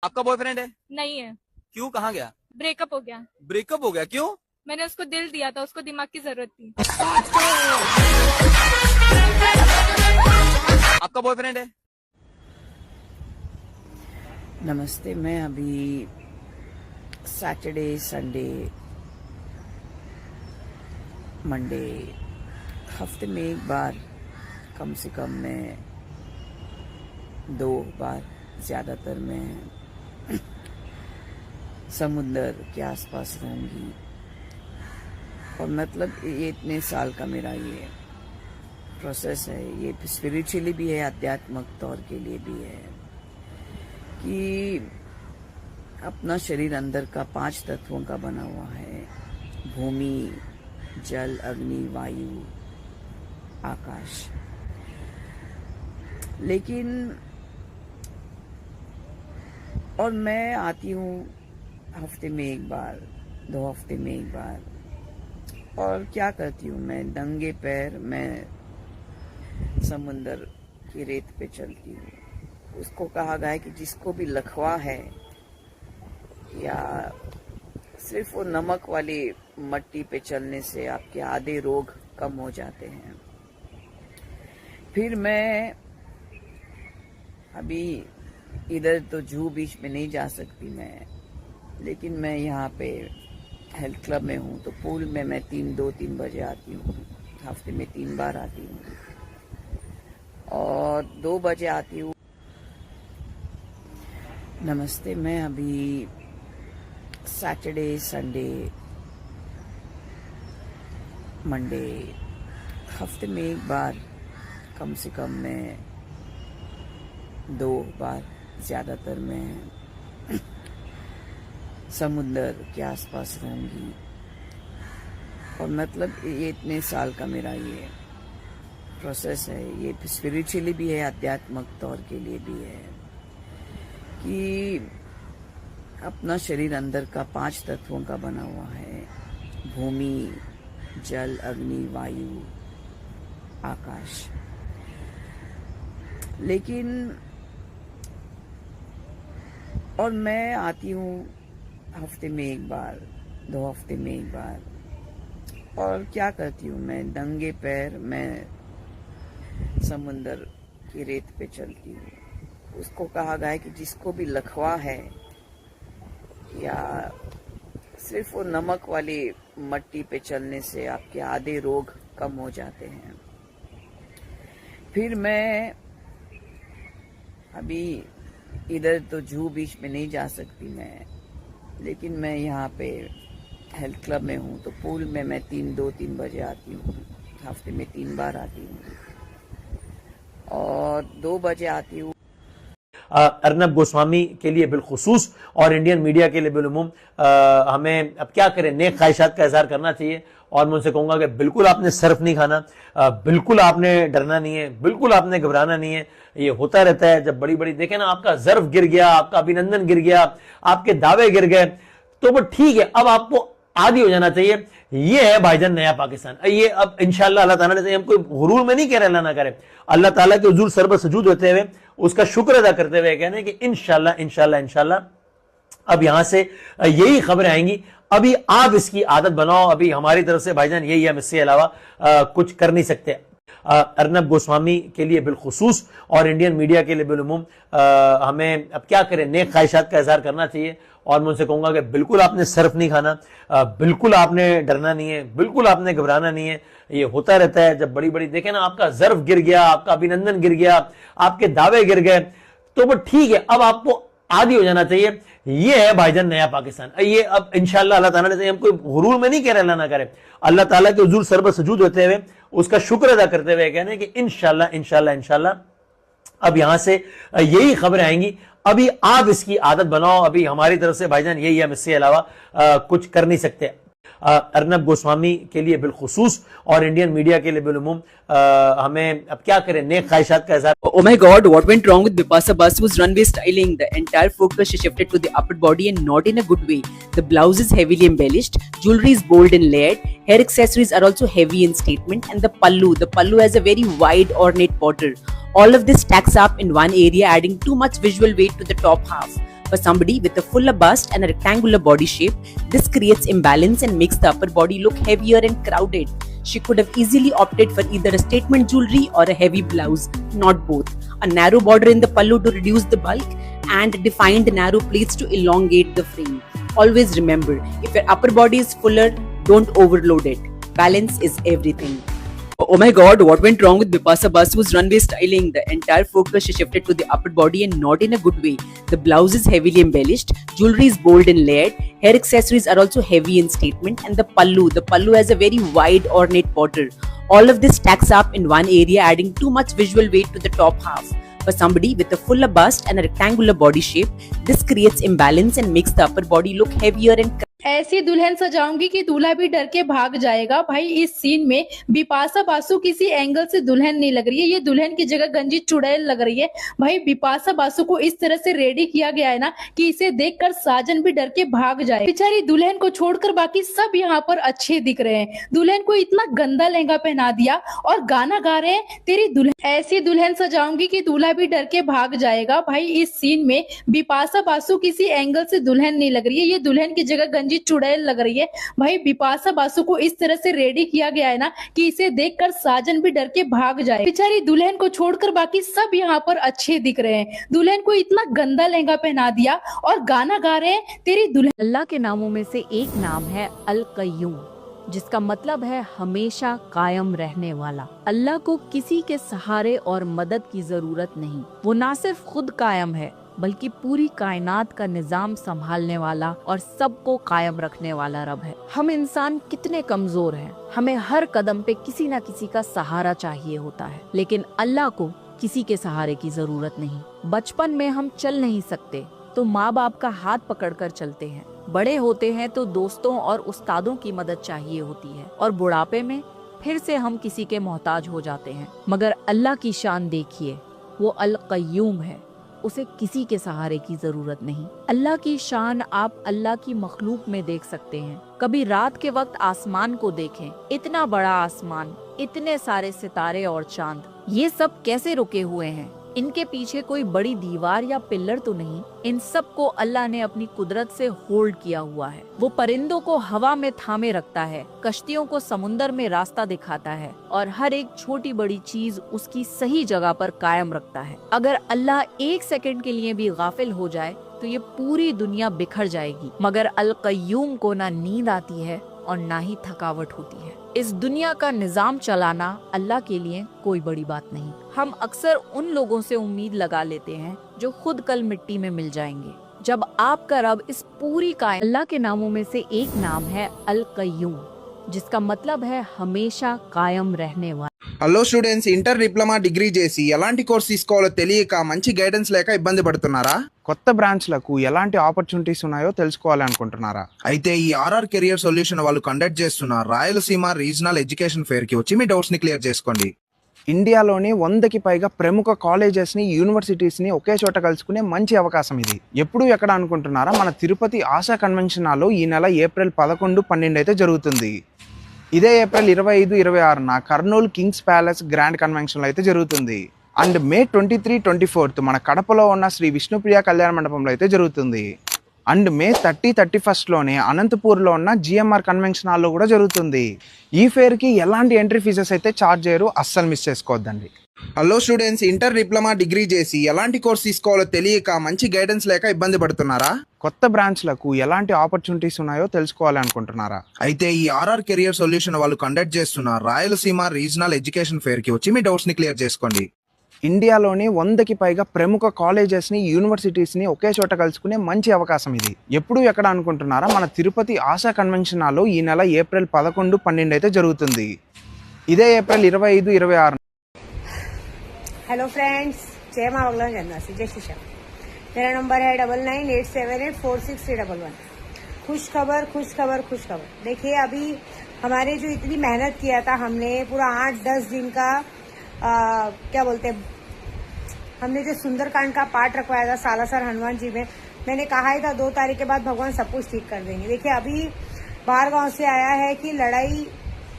आपका बॉयफ्रेंड है? नहीं है। क्यों, कहाँ गया? ब्रेकअप हो गया। ब्रेकअप हो गया, क्यों? मैंने उसको दिल दिया था, उसको दिमाग की जरूरत थी। आपका बॉयफ्रेंड है? नमस्ते। मैं अभी सैटरडे, संडे, मंडे हफ्ते में एक बार, कम से कम मैं 2 बार, ज़्यादातर मैं समुंदर के आसपास रहूँगी। और मतलब ये इतने साल का मेरा ये प्रोसेस है, ये स्पिरिचुअली भी है, आध्यात्मिक तौर के लिए भी है कि अपना शरीर अंदर का 5 तत्वों का बना हुआ है। भूमि, जल, अग्नि, वायु, आकाश। लेकिन और मैं आती हूँ हफ्ते में एक बार, 2 हफ्ते में एक बार। और क्या करती हूँ मैं? नंगे पैर मैं समुंदर की रेत पे चलती हूँ। उसको कहा गया है कि जिसको भी लखवा है या सिर्फ वो नमक वाली मट्टी पे चलने से आपके आधे रोग कम हो जाते हैं। फिर मैं अभी इधर तो जूहू बीच में नहीं जा सकती मैं, लेकिन मैं यहाँ पे हेल्थ क्लब में हूँ, तो पूल में मैं 2-3 बजे आती हूँ। हफ्ते में 3 बार आती हूँ और 2 बजे आती हूँ। नमस्ते। मैं अभी सैटरडे, संडे, मंडे हफ्ते में एक बार, कम से कम मैं 2 बार, ज़्यादातर मैं समुंदर के आसपास रहूँगी। और मतलब ये इतने साल का मेरा ये प्रोसेस है, ये स्पिरिचुअली भी है, आध्यात्मिक तौर के लिए भी है कि अपना शरीर अंदर का 5 तत्वों का बना हुआ है। भूमि, जल, अग्नि, वायु, आकाश। लेकिन और मैं आती हूँ हफ्ते में एक बार, 2 हफ्ते में एक बार। और क्या करती हूँ मैं? नंगे पैर मैं समुंदर की रेत पे चलती हूँ। उसको कहा गया है कि जिसको भी लखवा है या सिर्फ वो नमक वाली मट्टी पे चलने से आपके आधे रोग कम हो जाते हैं। फिर मैं अभी इधर तो जूहू बीच में नहीं जा सकती मैं, लेकिन मैं यहाँ पे हेल्थ क्लब में हूँ, तो पूल में मैं 2-3 बजे आती हूँ। हफ्ते में 3 बार आती हूँ और 2 बजे आती हूँ। अर्नब गोस्वामी के लिए बिलखुसूस और इंडियन मीडिया के लिए बिलुमूम हमें अब क्या करें, नेक ख्वाहिशात का इजहार करना चाहिए। और मैं उनसे कहूंगा कि बिल्कुल आपने सर्फ नहीं खाना, बिल्कुल आपने डरना नहीं है, बिल्कुल आपने घबराना नहीं है। ये होता रहता है जब बड़ी बड़ी, देखे ना, आपका जर्फ गिर गया, आपका अभिनंदन गिर गया, आपके दावे गिर गए, तो वो ठीक है, अब आपको आदी हो जाना चाहिए। ये है भाईजान नया पाकिस्तान। ये अब इंशाल्लाह अल्लाह ताला ने, हम कोई गुरूर में नहीं कह रहे, अल्लाह ना करे, अल्लाह ताला के हुजूर सर्ब सजूद होते हुए उसका शुक्र अदा करते हुए कहने कि इंशाल्लाह इंशाल्लाह इंशाल्लाह अब यहां से यही खबरें आएंगी। अभी आप इसकी आदत बनाओ। अभी हमारी तरफ से भाईजान यही, हम इससे अलावा कुछ कर नहीं सकते। अर्नब गोस्वामी के लिए बिलखुसूस और इंडियन मीडिया के लिए बिलुमूम हमें अब क्या करें, नेक ख्वाहिशात का इजहार करना चाहिए। और मैं उनसे कहूंगा कि बिल्कुल आपने सर्फ नहीं खाना, बिल्कुल आपने डरना नहीं है, बिल्कुल आपने घबराना नहीं है। ये होता रहता है जब बड़ी बड़ी, देखे ना, आपका जर्फ गिर गया, आपका अभिनंदन गिर गया, आपके दावे गिर गए, तो वो ठीक है, अब आपको आदी हो जाना चाहिए। ये है भाईजान नया पाकिस्तान। ये अब इंशाल्लाह अल्लाह ताला ने, हम कोई गुरूर में नहीं कह रहे, अल्लाह ना करे, अल्लाह ताला के हुजूर सर्ब सजूद होते हुए उसका शुक्र अदा करते हुए कहने कि इंशाल्लाह इंशाल्लाह इंशाल्लाह अब यहां से यही खबरें आएंगी। अभी आप इसकी आदत बनाओ। अभी हमारी तरफ से भाईजान यही, हम इससे अलावा कुछ कर नहीं सकते। अर्नब गोस्वामी के लिए बिलखुसूस और इंडियन मीडिया के लिए बिलुमूम हमें अब क्या करें, नेक ख्वाहिशात का इजहार। Oh my God, what went wrong with Bipasa Basu's runway styling? The entire focus is shifted to the upper body and not in a good way. The blouse is heavily embellished, jewelry is bold and layered, hair accessories are also heavy in statement, and the pallu has a very wide ornate border. All of this stacks up in one area, adding too much visual weight to the top half. For somebody with a fuller bust and a rectangular body shape, this creates imbalance and makes the upper body look heavier and crowded. She could have easily opted for either a statement jewelry or a heavy blouse, not both. A narrow border in the pallu to reduce the bulk and defined narrow pleats to elongate the frame. Always remember, if your upper body is fuller, don't overload it. Balance is everything. Oh my god, what went wrong with Bipasa Basu's runway styling? The entire focus shifted to the upper body and not in a good way. The blouse is heavily embellished, jewelry is bold and layered, hair accessories are also heavy in statement, and the pallu has a very wide ornate border. All of this stacks up in one area, adding too much visual weight to the top half. For somebody with a fuller bust and a rectangular body shape, this creates imbalance and makes the upper body look heavier and ऐसी दुल्हन सजाऊंगी कि दूल्हा भी डर के भाग जाएगा। भाई इस सीन में बिपाशा बासु किसी एंगल से दुल्हन नहीं लग रही है, ये दुल्हन की जगह गंजी चुड़ैल लग रही है। भाई बिपाशा बासु को इस तरह से रेडी किया गया है ना कि इसे देखकर साजन भी डर के भाग जाए। बेचारी दुल्हन को छोड़कर बाकी सब यहाँ पर अच्छे दिख रहे हैं। दुल्हन को इतना गंदा लहंगा पहना दिया और गाना गा रहे हैं, तेरी दुल्हन ऐसी दुल्हन सजाऊंगी कि दूल्हा भी डर के भाग जाएगा। भाई इस सीन में बिपाशा बासु किसी एंगल से दुल्हन नहीं लग रही है, ये दुल्हन की जगह गंजी चुड़ैल लग रही है। भाई बिपाशा बासु को इस तरह से रेडी किया गया है ना कि इसे देखकर साजन भी डर के भाग जाए। बेचारी दुल्हन को छोड़कर बाकी सब यहाँ पर अच्छे दिख रहे हैं। दुल्हन को इतना गंदा लहंगा पहना दिया और गाना गा रहे हैं, तेरी दुल्हन। अल्लाह के नामों में से एक नाम है अल कय्यूम, जिसका मतलब है हमेशा कायम रहने वाला। अल्लाह को किसी के सहारे और मदद की जरूरत नहीं। वो ना सिर्फ खुद कायम है बल्कि पूरी कायनात का निजाम संभालने वाला और सबको कायम रखने वाला रब है। हम इंसान कितने कमजोर हैं, हमें हर कदम पे किसी न किसी का सहारा चाहिए होता है, लेकिन अल्लाह को किसी के सहारे की जरूरत नहीं। बचपन में हम चल नहीं सकते तो माँ बाप का हाथ पकड़कर चलते हैं, बड़े होते हैं तो दोस्तों और उस्तादों की मदद चाहिए होती है, और बुढ़ापे में फिर से हम किसी के मोहताज हो जाते हैं। मगर अल्लाह की शान देखिए, वो अल कय्यूम है, उसे किसी के सहारे की जरूरत नहीं। अल्लाह की शान आप अल्लाह की मखलूक में देख सकते हैं। कभी रात के वक्त आसमान को देखें, इतना बड़ा आसमान, इतने सारे सितारे और चांद, ये सब कैसे रुके हुए हैं? इनके पीछे कोई बड़ी दीवार या पिल्लर तो नहीं। इन सब को अल्लाह ने अपनी कुदरत से होल्ड किया हुआ है। वो परिंदों को हवा में थामे रखता है, कश्तियों को समुंदर में रास्ता दिखाता है, और हर एक छोटी बड़ी चीज उसकी सही जगह पर कायम रखता है। अगर अल्लाह एक सेकंड के लिए भी गाफिल हो जाए तो ये पूरी दुनिया बिखर जाएगी। मगर अल कय्यूम को ना नींद आती है और ना ही थकावट होती है। इस दुनिया का निजाम चलाना अल्लाह के लिए कोई बड़ी बात नहीं। हम अक्सर उन लोगों से उम्मीद लगा लेते हैं जो खुद कल मिट्टी में मिल जाएंगे, जब आपका रब इस पूरी कायनात। अल्लाह के नामों में से एक नाम है अल कय्यूम, जिसका मतलब है हमेशा कायम रहने वाला। Hello students, inter diploma degree చేసి ఎలాంటి కోర్స్ తీసుకోవాలో తెలియక మంచి గైడెన్స్ లేక ఇబ్బంది పడుతున్నారా? కొత్త బ్రాంచ్లకు ఎలాంటి ఆపర్చునిటీస్ ఉన్నాయో తెలుసుకోవాలనుకుంటున్నారా? అయితే ఈ ఆర్ఆర్ కెరియర్ సొల్యూషన్ వాళ్ళు కండక్ట్ చేస్తున్న రాయలసీమ రీజనల్ ఎడ్యుకేషన్ ఫెయిర్ కి వచ్చి మీ డౌట్స్ ని క్లియర్ చేసుకోండి. ఇండియాలోని 100కి పైగా ప్రముఖ కాలేజెస్ ని, యూనివర్సిటీస్ ని ఒకే చోట కలుసుకునే మంచి అవకాశం ఇది. ఎప్పుడు ఎక్కడ అనుకుంటున్నారా? మన తిరుపతి ఆశా కన్వెన్షన్ హాల్లో ఈ నెల ఏప్రిల్ 11, 12 అయితే జరుగుతుంది. ఇదే ఏప్రిల్ 25, 26న Kurnool Kings Palace Grand Convention అయితే జరుగుతుంది. అండ్ మే 23, 24 మన కడపలో ఉన్న శ్రీ విష్ణుప్రియ కళ్యాణ మండపంలో అయితే జరుగుతుంది. అండ్ మే 30, 31లోనే అనంతపూర్లో ఉన్న జిఎంఆర్ కన్వెన్షన్ హాల్లో కూడా జరుగుతుంది. ఈ ఫేర్కి ఎలాంటి ఎంట్రీ ఫీజెస్ అయితే ఛార్జ్ చేయరు, అస్సలు మిస్ చేసుకోవద్దండి. Hello students, inter diploma degree చేసి ఎలాంటి కోర్స్ తీసుకోవాలో తెలియక మంచి గైడెన్స్ లేక ఇబ్బంది పడుతున్నారా? కొత్త బ్రాంచ్లకు ఎలాంటి ఆపర్చునిటీస్ ఉన్నాయో తెలుసుకోవాలనుకుంటున్నారా? అయితే ఈ ఆర్ఆర్ కెరియర్ సొల్యూషన్ వాళ్ళు కండక్ట్ చేస్తున్న రాయలసీమ రీజనల్ ఎడ్యుకేషన్ ఫెయిర్ కి వచ్చి మీ డౌట్స్ ని క్లియర్ చేసుకోండి. ఇండియాలోని 100కి పైగా ప్రముఖ కాలేజెస్ ని, యూనివర్సిటీస్ ని ఒకే చోట కలుసుకునే మంచి అవకాశం ఇది. ఎప్పుడు ఎక్కడ అనుకుంటున్నారా? మన తిరుపతి ఆశా కన్వెన్షన్ హాల్లో ఈ నెల ఏప్రిల్ 11, 12 అయితే జరుగుతుంది. ఇదే ఏప్రిల్ 25, 26. हेलो फ्रेंड्स, जय माँ बगलान जन्नासी, जय श्री श्याम। मेरा नंबर है 9987846311। खुश खबर, खुश खबर, खुश खबर। देखिए, अभी हमारे जो इतनी मेहनत किया था हमने, पूरा 8-10 दिन का क्या बोलते हैं, हमने जो सुंदरकांड का पाठ रखवाया था सालासर हनुमान जी में, मैंने कहा ही था 2 तारीख के बाद भगवान सब कुछ ठीक कर देंगे। देखिए, अभी बाहर गांव से आया है कि लड़ाई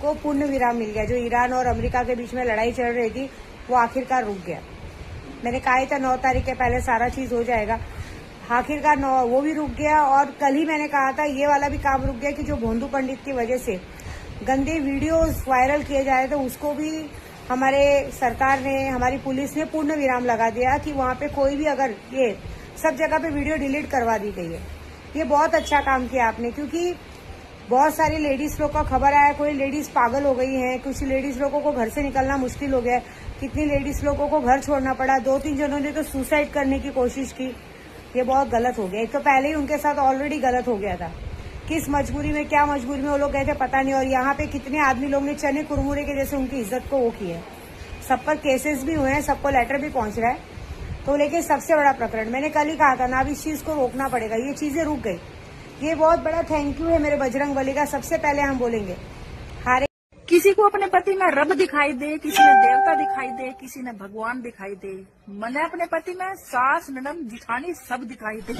को पूर्ण विराम मिल गया। जो ईरान और अमेरिका के बीच में लड़ाई चल रही थी वो आखिरकार रुक गया। मैंने कहा था 9 तारीख के पहले सारा चीज हो जाएगा। आखिरकार वो भी रुक गया। और कल ही मैंने कहा था ये वाला भी काम रुक गया कि जो भोंदू पंडित की वजह से गंदे वीडियोस वायरल किए जा रहे थे उसको भी हमारे सरकार ने, हमारी पुलिस ने पूर्ण विराम लगा दिया कि वहां पे कोई भी अगर ये सब जगह पे वीडियो डिलीट करवा दी गई है। ये बहुत अच्छा काम किया आपने, क्योंकि बहुत सारी लेडीज लोग का खबर आया, कोई लेडीज पागल हो गई हैं, कुछ लेडीज लोगों को घर से निकलना मुश्किल हो गया, कितनी लेडीज लोगों को घर छोड़ना पड़ा, 2-3 जनों ने तो सुसाइड करने की कोशिश की। ये बहुत गलत हो गया। एक तो पहले ही उनके साथ ऑलरेडी गलत हो गया था। किस मजबूरी में, क्या मजबूरी में वो लोग गए थे पता नहीं। और यहाँ पे कितने आदमी लोग ने चने कुरमुरे के जैसे उनकी इज्जत को वो किया है। सब पर केसेस भी हुए हैं, सबको लेटर भी पहुंच रहा है। तो लेकिन सबसे बड़ा प्रकरण मैंने कल ही कहा था ना, अब इस चीज को रोकना पड़ेगा। ये चीजें रुक गई। ये बहुत बड़ा थैंक यू है मेरे बजरंग बली का। सबसे पहले हम बोलेंगे हारे। किसी को अपने पति में रब दिखाई दे, किसी ने देवता दिखाई दे, किसी ने भगवान दिखाई दे। मैंने अपने पति में सास, ननद, जिठानी सब दिखाई दे।